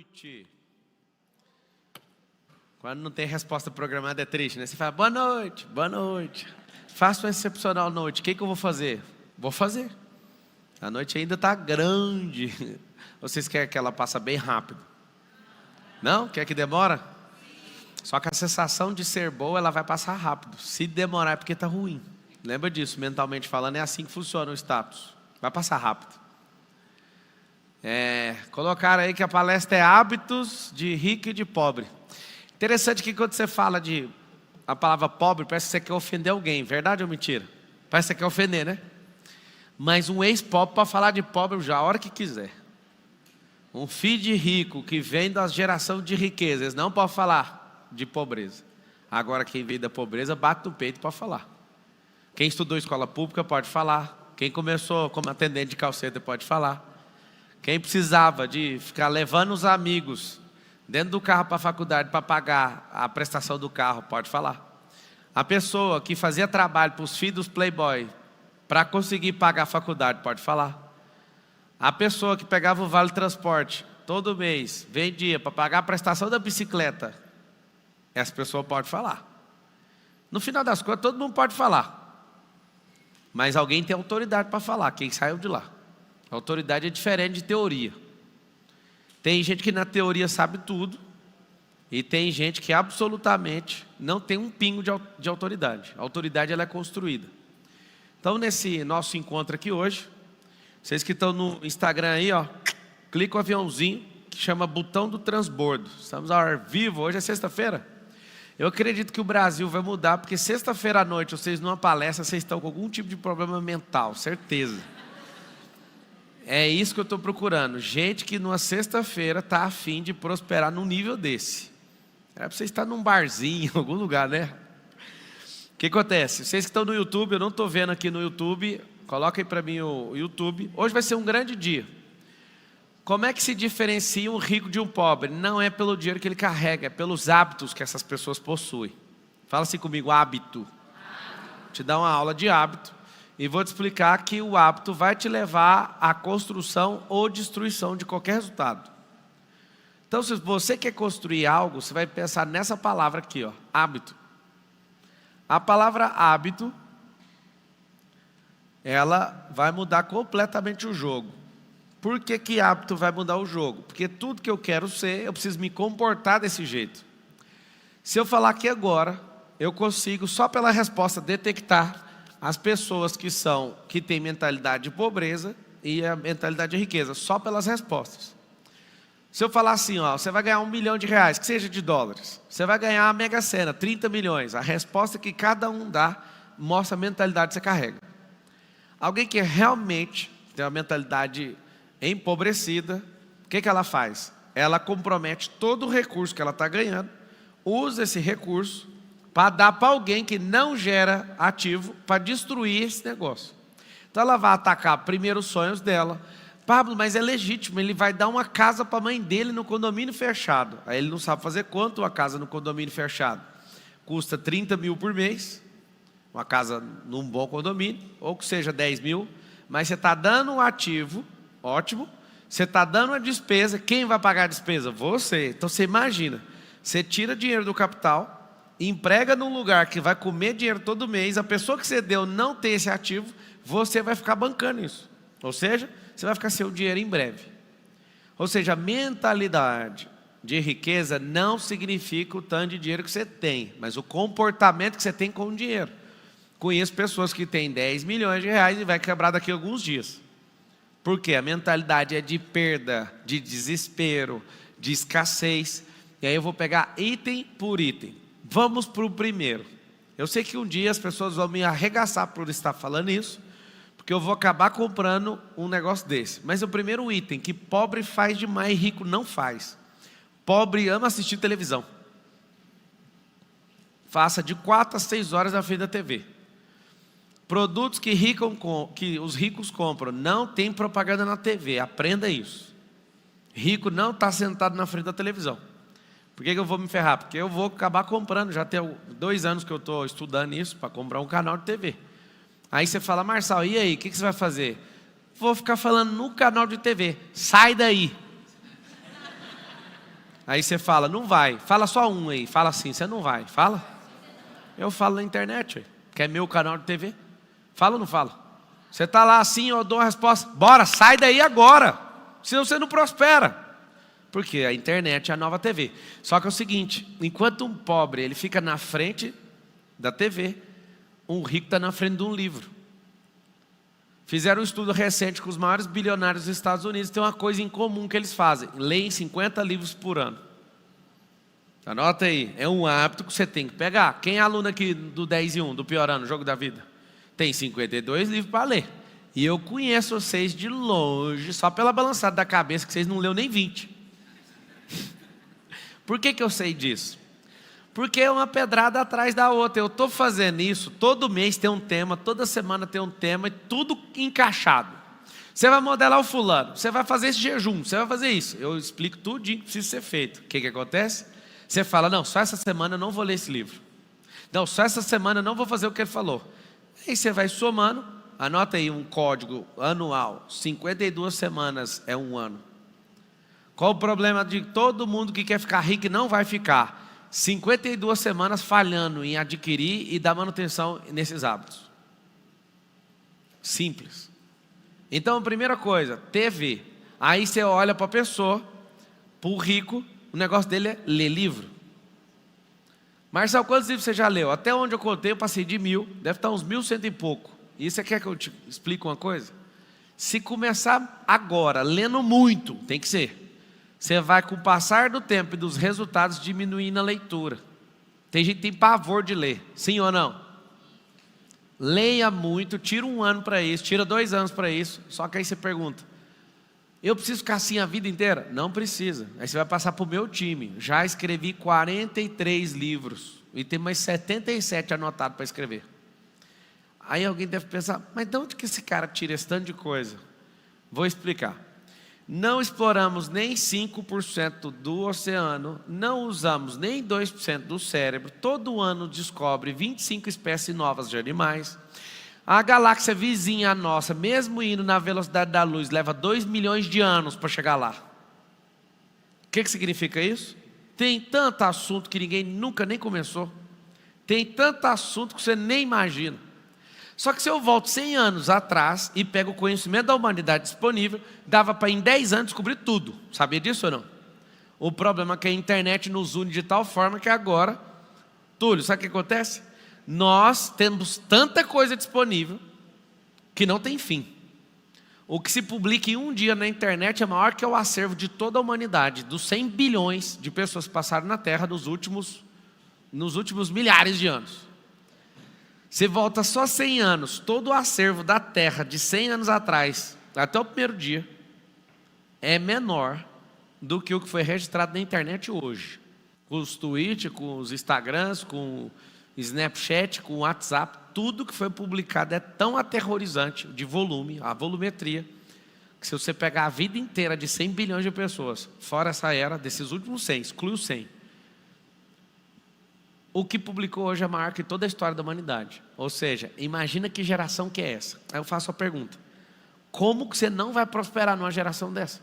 noite. Quando não tem resposta programada é triste, né? Você fala, boa noite, boa noite. Faça uma excepcional noite. O que eu vou fazer? Vou fazer. A noite ainda está grande. Vocês querem que ela passe bem rápido? Não? Quer que demora? Só que a sensação de ser boa, ela vai passar rápido. Se demorar é porque está ruim. Lembra disso, mentalmente falando, é assim que funciona o status. Vai passar rápido. Colocaram aí que a palestra é hábitos de rico e de pobre. Interessante que quando você fala de a palavra pobre, parece que você quer ofender alguém. Verdade ou mentira? Parece que você quer ofender, né? Mas um ex-pobre pode falar de pobre já a hora que quiser. Um filho de rico que vem da geração de riqueza, eles não podem falar de pobreza. Agora quem veio da pobreza bate no peito para falar. Quem estudou escola pública pode falar. Quem começou como atendente de call center pode falar. Quem precisava de ficar levando os amigos dentro do carro para a faculdade para pagar a prestação do carro pode falar. A pessoa que fazia trabalho para os filhos dos playboy para conseguir pagar a faculdade pode falar. A pessoa que pegava o vale transporte todo mês, vendia para pagar a prestação da bicicleta, essa pessoa pode falar. No final das contas, todo mundo pode falar. Mas alguém tem autoridade para falar, quem saiu de lá. A autoridade é diferente de teoria. Tem gente que na teoria sabe tudo, e tem gente que absolutamente não tem um pingo de autoridade. A autoridade ela é construída. Então, nesse nosso encontro aqui hoje, vocês que estão no Instagram aí, ó, clica o aviãozinho que chama botão do transbordo. Estamos ao vivo, hoje é sexta-feira. Eu acredito que o Brasil vai mudar, porque sexta-feira à noite, vocês numa palestra, vocês estão com algum tipo de problema mental, certeza. É isso que eu estou procurando. Gente que numa sexta-feira está afim de prosperar num nível desse. É para você estar num barzinho, em algum lugar, né? O que acontece? Vocês que estão no YouTube, eu não estou vendo aqui no YouTube, coloquem para mim o YouTube. Hoje vai ser um grande dia. Como é que se diferencia um rico de um pobre? Não é pelo dinheiro que ele carrega, é pelos hábitos que essas pessoas possuem. Fala assim comigo, hábito. Vou te dar uma aula de hábito. E vou te explicar que o hábito vai te levar à construção ou destruição de qualquer resultado. Então, se você quer construir algo, você vai pensar nessa palavra aqui, ó, hábito. A palavra hábito, ela vai mudar completamente o jogo. Por que hábito vai mudar o jogo? Porque tudo que eu quero ser, eu preciso me comportar desse jeito. Se eu falar aqui agora, eu consigo, só pela resposta, detectar as pessoas que têm mentalidade de pobreza e a mentalidade de riqueza, só pelas respostas. Se eu falar assim, ó, você vai ganhar R$1 milhão, que seja de dólares. Você vai ganhar a Mega Sena, 30 milhões. A resposta que cada um dá mostra a mentalidade que você carrega. Alguém que realmente tem uma mentalidade empobrecida, o que ela faz? Ela compromete todo o recurso que ela está ganhando, usa esse recurso para dar para alguém que não gera ativo, para destruir esse negócio. Então ela vai atacar primeiro os sonhos dela. Pablo, mas é legítimo, ele vai dar uma casa para a mãe dele no condomínio fechado. Aí ele não sabe fazer quanto uma casa no condomínio fechado. Custa 30 mil por mês, uma casa num bom condomínio, ou que seja 10 mil, mas você está dando um ativo, ótimo, você está dando uma despesa, quem vai pagar a despesa? Você. Então você imagina, você tira dinheiro do capital, emprega num lugar que vai comer dinheiro todo mês, a pessoa que você deu não tem esse ativo, você vai ficar bancando isso. Ou seja, você vai ficar sem o dinheiro em breve. Ou seja, a mentalidade de riqueza não significa o tanto de dinheiro que você tem, mas o comportamento que você tem com o dinheiro. Conheço pessoas que têm 10 milhões de reais e vai quebrar daqui a alguns dias. Por quê? A mentalidade é de perda, de desespero, de escassez. E aí eu vou pegar item por item. Vamos para o primeiro. Eu sei que um dia as pessoas vão me arregaçar por estar falando isso, porque eu vou acabar comprando um negócio desse. Mas o primeiro item que pobre faz demais e rico não faz. Pobre ama assistir televisão. Faça de 4 a 6 horas na frente da TV. Produtos que os ricos compram, não tem propaganda na TV, aprenda isso. Rico não está sentado na frente da televisão. Por que eu vou me ferrar? Porque eu vou acabar comprando, já tem 2 anos que eu estou estudando isso, para comprar um canal de TV. Aí você fala, Marçal, e aí, o que você vai fazer? Vou ficar falando no canal de TV, sai daí. Aí você fala, não vai. Fala só um aí. Fala assim, você não vai. Fala. Eu falo na internet, que é meu canal de TV. Fala ou não fala? Você está lá assim, eu dou a resposta. Bora, sai daí agora. Senão você não prospera. Porque a internet é a nova TV. Só que é o seguinte, enquanto um pobre ele fica na frente da TV, um rico está na frente de um livro. Fizeram um estudo recente com os maiores bilionários dos Estados Unidos. Tem uma coisa em comum que eles fazem. Leem 50 livros por ano. Anota aí. É um hábito que você tem que pegar. Quem é aluno aqui do 10 e 1, do Pior Ano, Jogo da Vida? Tem 52 livros para ler. E eu conheço vocês de longe, só pela balançada da cabeça, que vocês não leu nem 20. Por que eu sei disso? Porque é uma pedrada atrás da outra. Eu estou fazendo isso, todo mês tem um tema, toda semana tem um tema, e tudo encaixado. Você vai modelar o fulano, você vai fazer esse jejum, você vai fazer isso. Eu explico tudinho que precisa ser feito. O que acontece? Você fala, não, só essa semana eu não vou ler esse livro. Não, só essa semana eu não vou fazer o que ele falou. Aí você vai somando, anota aí um código anual, 52 semanas é um ano. Qual o problema de todo mundo que quer ficar rico e não vai ficar? 52 semanas falhando em adquirir e dar manutenção nesses hábitos. Simples. Então, primeira coisa, TV. Aí você olha para a pessoa, para o rico, o negócio dele é ler livro. Marcelo, quantos livros você já leu? Até onde eu contei, eu passei de 1000, deve estar uns 1100 e pouco. E você quer que eu te explique uma coisa? Se começar agora, lendo muito, tem que ser. Você vai, com o passar do tempo e dos resultados, diminuindo a leitura. Tem gente que tem pavor de ler, sim ou não? Leia muito, tira 1 ano para isso, tira 2 anos para isso. Só que aí você pergunta, eu preciso ficar assim a vida inteira? Não precisa. Aí você vai passar para o meu time. Já escrevi 43 livros e tem mais 77 anotados para escrever. Aí alguém deve pensar, mas de onde que esse cara tira esse tanto de coisa? Vou explicar. Não exploramos nem 5% do oceano, não usamos nem 2% do cérebro, todo ano descobre 25 espécies novas de animais. A galáxia vizinha à nossa, mesmo indo na velocidade da luz, leva 2 milhões de anos para chegar lá. O que significa isso? Tem tanto assunto que ninguém nunca nem começou. Tem tanto assunto que você nem imagina. Só que se eu volto 100 anos atrás e pego o conhecimento da humanidade disponível, dava para em 10 anos descobrir tudo. Sabia disso ou não? O problema é que a internet nos une de tal forma que agora, Túlio, sabe o que acontece? Nós temos tanta coisa disponível que não tem fim. O que se publica em um dia na internet é maior que o acervo de toda a humanidade, dos 100 bilhões de pessoas que passaram na Terra nos últimos milhares de anos. Você volta só 100 anos, todo o acervo da Terra de 100 anos atrás, até o primeiro dia, é menor do que o que foi registrado na internet hoje. Com os tweets, com os Instagrams, com o Snapchat, com o WhatsApp, tudo que foi publicado é tão aterrorizante de volume, a volumetria, que se você pegar a vida inteira de 100 bilhões de pessoas, fora essa era, desses últimos 100, exclui os 100, o que publicou hoje é maior que toda a história da humanidade. Ou seja, imagina que geração que é essa. Aí eu faço a pergunta, como que você não vai prosperar numa geração dessa?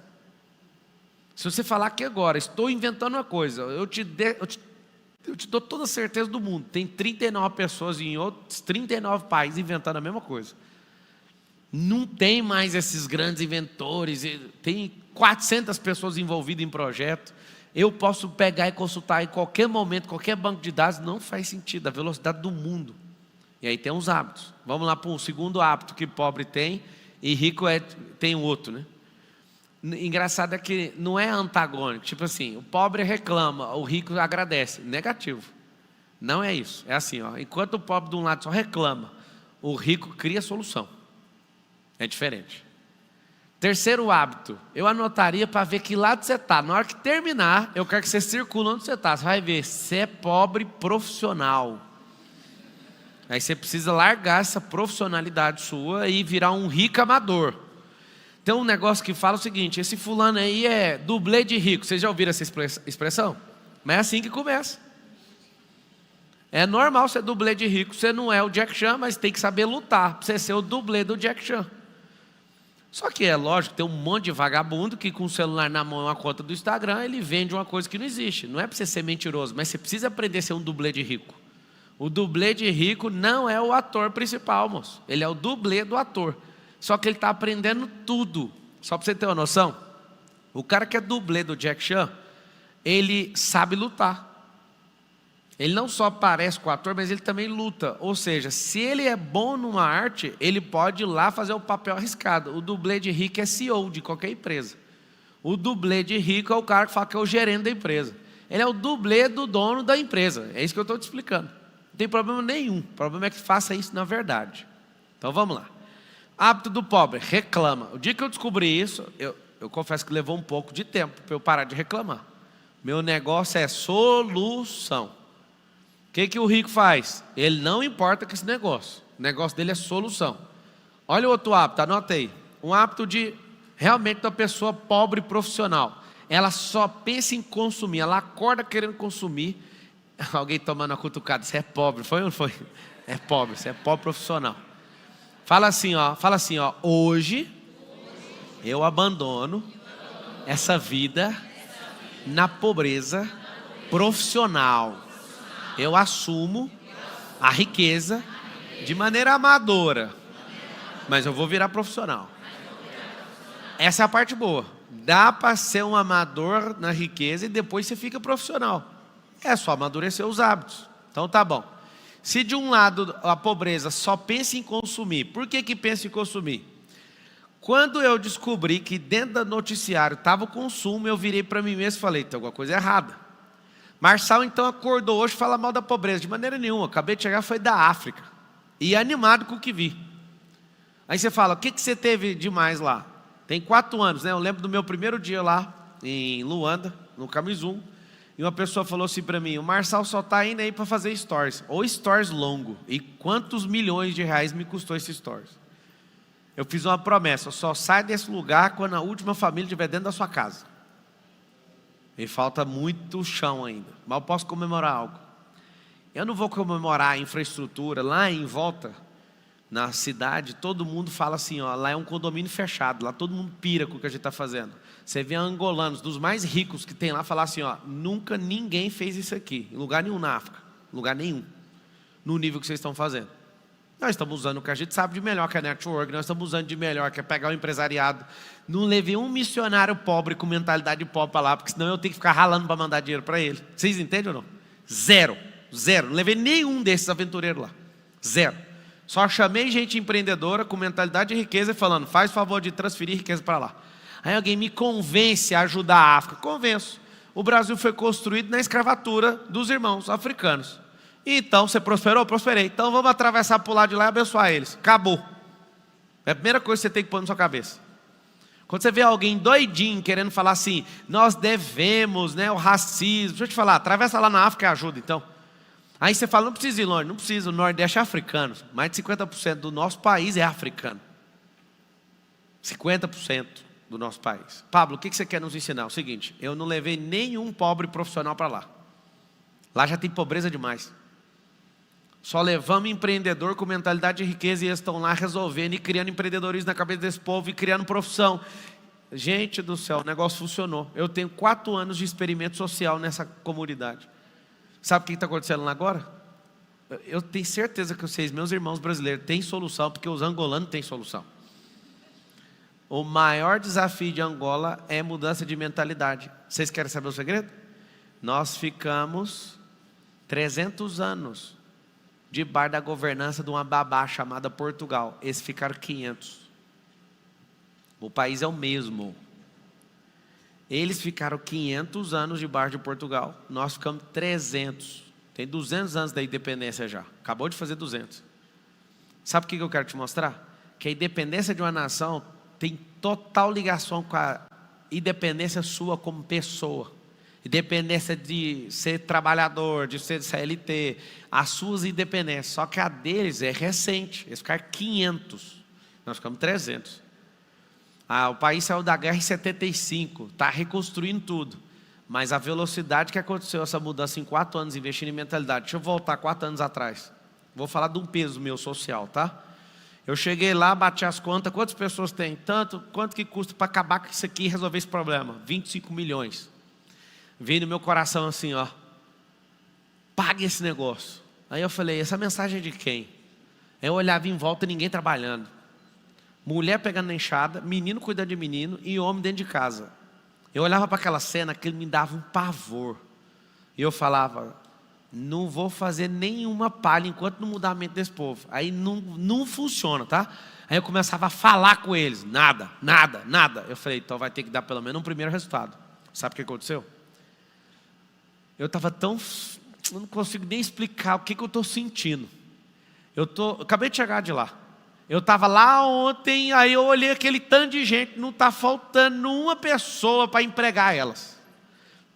Se você falar que agora, estou inventando uma coisa, eu te dou toda a certeza do mundo, tem 39 pessoas em outros 39 países inventando a mesma coisa. Não tem mais esses grandes inventores, tem 400 pessoas envolvidas em projeto. Eu posso pegar e consultar em qualquer momento, qualquer banco de dados, não faz sentido, a velocidade do mundo. E aí tem uns hábitos. Vamos lá para um segundo hábito que pobre tem e rico tem outro, né? Engraçado é que não é antagônico, tipo assim, o pobre reclama, o rico agradece. Negativo. Não é isso. É assim, ó, enquanto o pobre de um lado só reclama, o rico cria solução. É diferente. Terceiro hábito, eu anotaria para ver que lado você está. Na hora que terminar, eu quero que você circule onde você está. Você vai ver, você é pobre profissional. Aí você precisa largar essa profissionalidade sua e virar um rico amador. Tem um negócio que fala o seguinte, esse fulano aí é dublê de rico. Vocês já ouviram essa expressão? Mas é assim que começa. É normal ser dublê de rico. Você não é o Jack Chan, mas tem que saber lutar para você ser o dublê do Jack Chan. Só que é lógico, tem um monte de vagabundo que com o celular na mão e uma conta do Instagram, ele vende uma coisa que não existe. Não é para você ser mentiroso, mas você precisa aprender a ser um dublê de rico. O dublê de rico não é o ator principal, moço. Ele é o dublê do ator. Só que ele está aprendendo tudo. Só para você ter uma noção, o cara que é dublê do Jack Chan, ele sabe lutar. Ele não só parece com o ator, mas ele também luta. Ou seja, se ele é bom numa arte, ele pode ir lá fazer o papel arriscado. O dublê de rico é CEO de qualquer empresa. O dublê de rico é o cara que fala que é o gerente da empresa. Ele é o dublê do dono da empresa. É isso que eu estou te explicando. Não tem problema nenhum. O problema é que faça isso na verdade. Então vamos lá. Hábito do pobre, reclama. O dia que eu descobri isso, eu confesso que levou um pouco de tempo para eu parar de reclamar. Meu negócio é solução. O que o rico faz? Ele não importa com esse negócio. O negócio dele é solução. Olha o outro hábito, anota aí. Um hábito de realmente uma pessoa pobre profissional. Ela só pensa em consumir. Ela acorda querendo consumir. Alguém tomando a cutucada. Você é pobre, foi ou não foi? É pobre, você é pobre profissional. Fala assim, ó. Hoje eu abandono essa vida na pobreza profissional. Eu assumo a riqueza de maneira amadora, mas eu vou virar profissional. Essa é a parte boa. Dá para ser um amador na riqueza e depois você fica profissional. É só amadurecer os hábitos. Então tá bom. Se de um lado a pobreza só pensa em consumir, por que pensa em consumir? Quando eu descobri que dentro do noticiário estava o consumo, eu virei para mim mesmo e falei, tem alguma coisa errada. Marçal então acordou hoje e fala mal da pobreza. De maneira nenhuma, acabei de chegar, foi da África. E animado com o que vi. Aí você fala, o que você teve demais lá? Tem 4 anos, né? Eu lembro do meu primeiro dia lá em Luanda, no Camisum. E uma pessoa falou assim para mim, o Marçal só está indo aí para fazer stories. Ou stories longo. E quantos milhões de reais me custou esse stories? Eu fiz uma promessa, eu só saio desse lugar quando a última família estiver dentro da sua casa. E falta muito chão ainda, mas eu posso comemorar algo. Eu não vou comemorar a infraestrutura. Lá em volta, na cidade, todo mundo fala assim, ó, lá é um condomínio fechado, lá todo mundo pira com o que a gente está fazendo. Você vê angolanos, dos mais ricos que tem lá, falar assim, ó, nunca ninguém fez isso aqui, em lugar nenhum na África, lugar nenhum, no nível que vocês estão fazendo. Nós estamos usando o que a gente sabe de melhor, que é network, nós estamos usando de melhor, que é pegar o empresariado. Não levei um missionário pobre com mentalidade pobre para lá, porque senão eu tenho que ficar ralando para mandar dinheiro para ele. Vocês entendem ou não? Zero. Não levei nenhum desses aventureiros lá. Zero. Só chamei gente empreendedora com mentalidade de riqueza e falando, faz favor de transferir riqueza para lá. Aí alguém me convence a ajudar a África. Convenço. O Brasil foi construído na escravatura dos irmãos africanos. Então, você prosperou? Prosperei. Então vamos atravessar para o lado de lá e abençoar eles. Acabou. É a primeira coisa que você tem que pôr na sua cabeça. Quando você vê alguém doidinho querendo falar assim, nós devemos, né, o racismo. Deixa eu te falar, atravessa lá na África e ajuda então. Aí você fala, não precisa ir longe, não precisa, o Nordeste é africano. Mais de 50% do nosso país é africano. 50% do nosso país. Pablo, o que você quer nos ensinar? O seguinte, eu não levei nenhum pobre profissional para lá. Lá já tem pobreza demais. Só levamos empreendedor com mentalidade de riqueza e eles estão lá resolvendo e criando empreendedorismo na cabeça desse povo e criando profissão. Gente do céu, o negócio funcionou. Eu tenho 4 anos de experimento social nessa comunidade. Sabe o que está acontecendo lá agora? Eu tenho certeza que vocês, meus irmãos brasileiros, têm solução, porque os angolanos têm solução. O maior desafio de Angola é mudança de mentalidade. Vocês querem saber o segredo? Nós ficamos 300 anos debaixo da governança de uma babá chamada Portugal. Eles ficaram 500. O país é o mesmo. Eles ficaram 500 anos debaixo de Portugal. Nós ficamos 300. Tem 200 anos da independência já. Acabou de fazer 200. Sabe o que eu quero te mostrar? Que a independência de uma nação tem total ligação com a independência sua como pessoa. Independência de ser trabalhador, de ser CLT, as suas independências. Só que a deles é recente. Eles ficaram 500. Nós ficamos 300. O país saiu da guerra em 75. Está reconstruindo tudo. Mas a velocidade que aconteceu essa mudança em 4 anos, investindo em mentalidade. Deixa eu voltar 4 anos atrás. Vou falar de um peso meu social, tá? Eu cheguei lá, bati as contas, quantas pessoas tem? Tanto, quanto que custa para acabar com isso aqui e resolver esse problema? 25 milhões. Veio no meu coração assim, ó, pague esse negócio. Aí eu falei, essa mensagem é de quem? Eu olhava em volta, ninguém trabalhando. Mulher pegando na enxada, menino cuidando de menino e homem dentro de casa. Eu olhava para aquela cena, aquilo me dava um pavor. E eu falava, não vou fazer nenhuma palha enquanto não mudar a mente desse povo. Aí não funciona, tá? Aí eu começava a falar com eles, nada. Eu falei, então vai ter que dar pelo menos um primeiro resultado. Sabe o que aconteceu? Eu estava tão... eu não consigo nem explicar o que eu estou sentindo. Eu acabei de chegar de lá. Eu estava lá ontem, aí eu olhei aquele tanto de gente, não está faltando uma pessoa para empregar elas.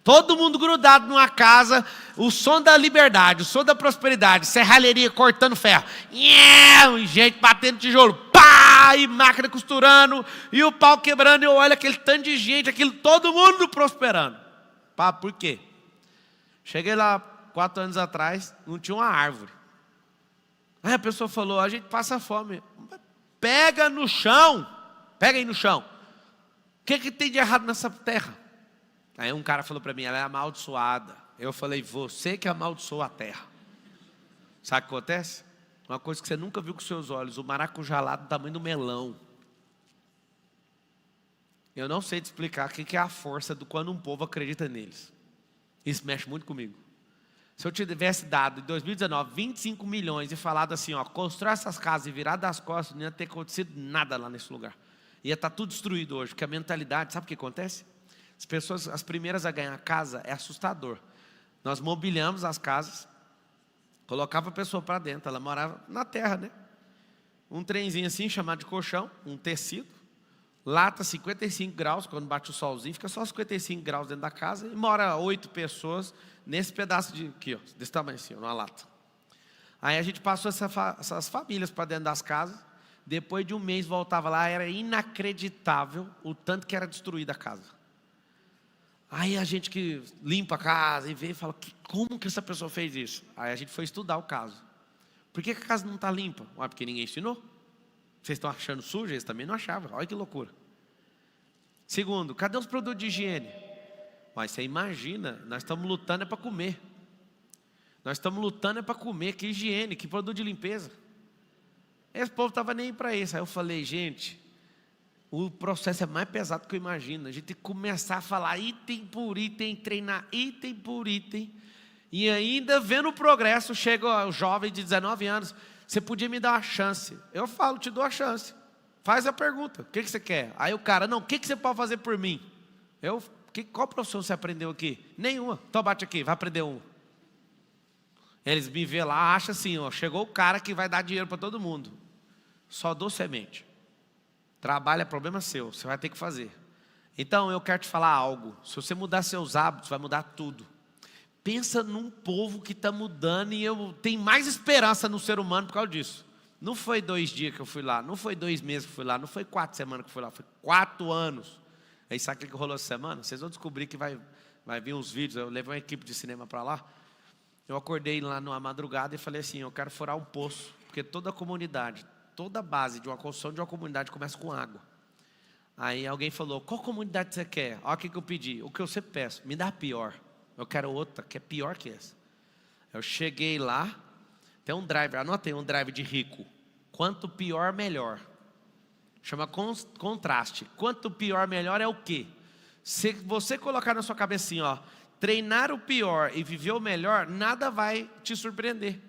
Todo mundo grudado numa casa, o som da liberdade, o som da prosperidade, serralheria cortando ferro, e gente batendo tijolo, pá, e máquina costurando, e o pau quebrando, e eu olho aquele tanto de gente, todo mundo prosperando. Pá, por quê? Cheguei lá 4 anos atrás, não tinha uma árvore. Aí a pessoa falou, a gente passa fome. Pega no chão, pega aí no chão. O que tem de errado nessa terra? Aí um cara falou para mim, ela é amaldiçoada. Eu falei, você que amaldiçoa a terra. Sabe o que acontece? Uma coisa que você nunca viu com seus olhos, o maracujá lá do tamanho do melão. Eu não sei te explicar o que é a força do quando um povo acredita neles. Isso mexe muito comigo. Se eu tivesse dado em 2019 25 milhões e falado assim, ó, constrói essas casas e virar das costas, não ia ter acontecido nada lá nesse lugar. Ia estar tudo destruído hoje, porque a mentalidade, sabe o que acontece? As pessoas, as primeiras a ganhar casa, é assustador. Nós mobiliamos as casas, colocava a pessoa para dentro, ela morava na terra, né? Um trenzinho assim, chamado de colchão, um tecido, lata 55 graus, quando bate o solzinho, fica só 55 graus dentro da casa, e mora 8 pessoas nesse pedaço de aqui, ó, desse tamanho assim, numa lata. Aí a gente passou essas famílias para dentro das casas, depois de um mês voltava lá, era inacreditável o tanto que era destruída a casa. Aí a gente que limpa a casa e vê e fala, como que essa pessoa fez isso? Aí a gente foi estudar o caso. Por que a casa não está limpa? Ué, porque ninguém ensinou. Vocês estão achando sujo? Eles também não achavam. Olha que loucura. Segundo, cadê os produtos de higiene? Mas você imagina, nós estamos lutando é para comer. Nós estamos lutando é para comer, que higiene, que produto de limpeza. Esse povo estava nem para isso. Aí eu falei, gente, o processo é mais pesado do que eu imagino. A gente tem que começar a falar item por item, treinar item por item. E ainda vendo o progresso, chega o jovem de 19 anos, você podia me dar uma chance. Eu falo, te dou a chance. Faz a pergunta, o que você quer? Aí o cara, não, o que você pode fazer por mim? Qual profissão você aprendeu aqui? Nenhuma. Então bate aqui, vai aprender uma. Eles me vê lá, acham assim, ó, chegou o cara que vai dar dinheiro para todo mundo. Só dou semente. Trabalho é problema seu, você vai ter que fazer. Então eu quero te falar algo. Se você mudar seus hábitos, vai mudar tudo. Pensa num povo que está mudando e eu tenho mais esperança no ser humano por causa disso. Não foi 2 dias que eu fui lá, não foi 2 meses que eu fui lá, não foi 4 semanas que eu fui lá, foi 4 anos. Aí sabe o que rolou essa semana? Vocês vão descobrir que vai vir uns vídeos. Eu levei uma equipe de cinema para lá. Eu acordei lá numa madrugada e falei assim, eu quero furar um poço. Porque toda a comunidade, toda a base de uma construção de uma comunidade começa com água. Aí alguém falou, qual comunidade você quer? Olha o que eu pedi, o que eu sempre peço, me dá a pior. Eu quero outra que é pior que essa. Eu cheguei lá, tem um drive, anotei um drive de rico. Quanto pior, melhor. Chama contraste. Quanto pior, melhor é o quê? Se você colocar na sua cabecinha, ó, treinar o pior e viver o melhor, nada vai te surpreender.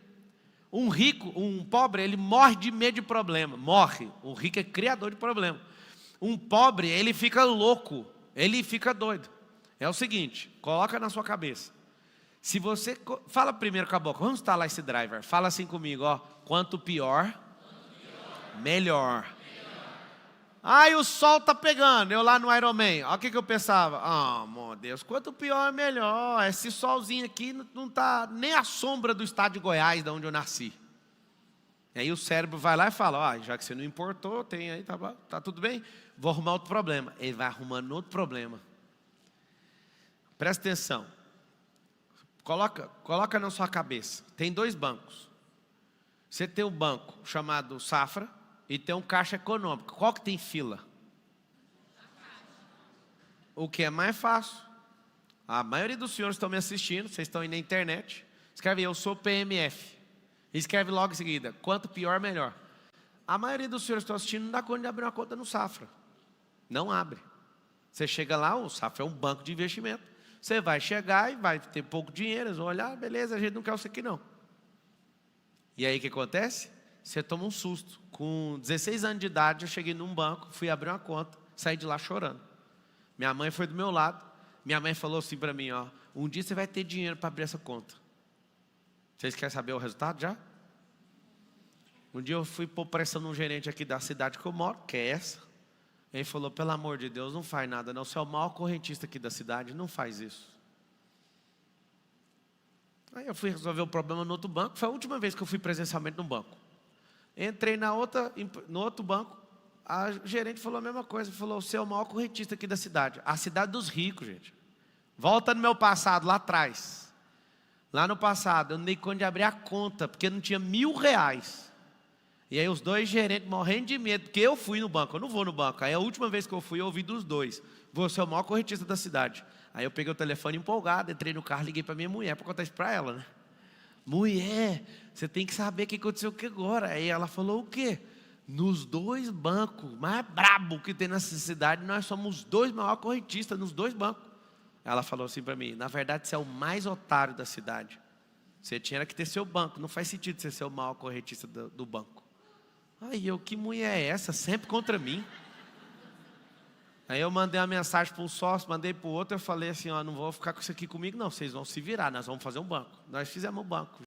Um rico, um pobre, ele morre de medo de problema. Morre. O rico é criador de problema. Um pobre, ele fica louco. Ele fica doido. É o seguinte, coloca na sua cabeça. Se você... Fala primeiro com a boca. Vamos instalar esse driver. Fala assim comigo, ó. Quanto pior, melhor. Ai, o sol tá pegando, eu lá no Ironman, olha o que eu pensava, meu Deus, quanto pior é melhor, esse solzinho aqui não tá nem à sombra do estado de Goiás, de onde eu nasci. E aí o cérebro vai lá e fala, já que você não importou, tem aí, tá tudo bem, vou arrumar outro problema. Ele vai arrumando outro problema. Presta atenção, coloca na sua cabeça, tem 2 bancos. Você tem um banco chamado Safra, e tem um caixa econômico. Qual que tem fila? O que é mais fácil? A maioria dos senhores estão me assistindo, vocês estão aí na internet. Escreve, eu sou PMF. Escreve logo em seguida, quanto pior, melhor. A maioria dos senhores que estão assistindo não dá conta de abrir uma conta no Safra. Não abre. Você chega lá, o Safra é um banco de investimento. Você vai chegar e vai ter pouco dinheiro, eles vão olhar, beleza, a gente não quer você aqui não. E aí o que acontece? Você toma um susto. Com 16 anos de idade, eu cheguei num banco, fui abrir uma conta, saí de lá chorando. Minha mãe foi do meu lado. Minha mãe falou assim para mim, ó, um dia você vai ter dinheiro para abrir essa conta. Vocês querem saber o resultado já? Um dia eu fui pôr pressão num gerente aqui da cidade que eu moro, que é essa. Ele falou, pelo amor de Deus, não faz nada não. Você é o maior correntista aqui da cidade, não faz isso. Aí eu fui resolver o problema no outro banco. Foi a última vez que eu fui presencialmente no banco. Entrei no outro banco. A gerente falou a mesma coisa. Falou, você é o maior correntista aqui da cidade. A cidade dos ricos, gente. Volta no meu passado, lá atrás. Lá no passado, eu não dei conta de abrir a conta, porque não tinha R$1.000. E aí os dois gerentes morrendo de medo, porque eu fui no banco, eu não vou no banco. Aí a última vez que eu fui, eu ouvi dos dois. Você é o maior correntista da cidade. Aí eu peguei o telefone empolgado, entrei no carro, liguei para minha mulher para contar isso para ela, né? Mulher, você tem que saber o que aconteceu aqui agora. Aí ela falou o quê? Nos dois bancos mais brabo que tem nessa cidade, nós somos os dois maiores correntistas nos dois bancos. Ela falou assim para mim, na verdade você é o mais otário da cidade. Você tinha que ter seu banco, não faz sentido você ser o maior correntista do banco. Aí eu, que mulher é essa? Sempre contra mim. Aí eu mandei uma mensagem para um sócio, mandei para o outro, eu falei assim, ó, não vou ficar com isso aqui comigo não, vocês vão se virar, nós vamos fazer um banco. Nós fizemos um banco.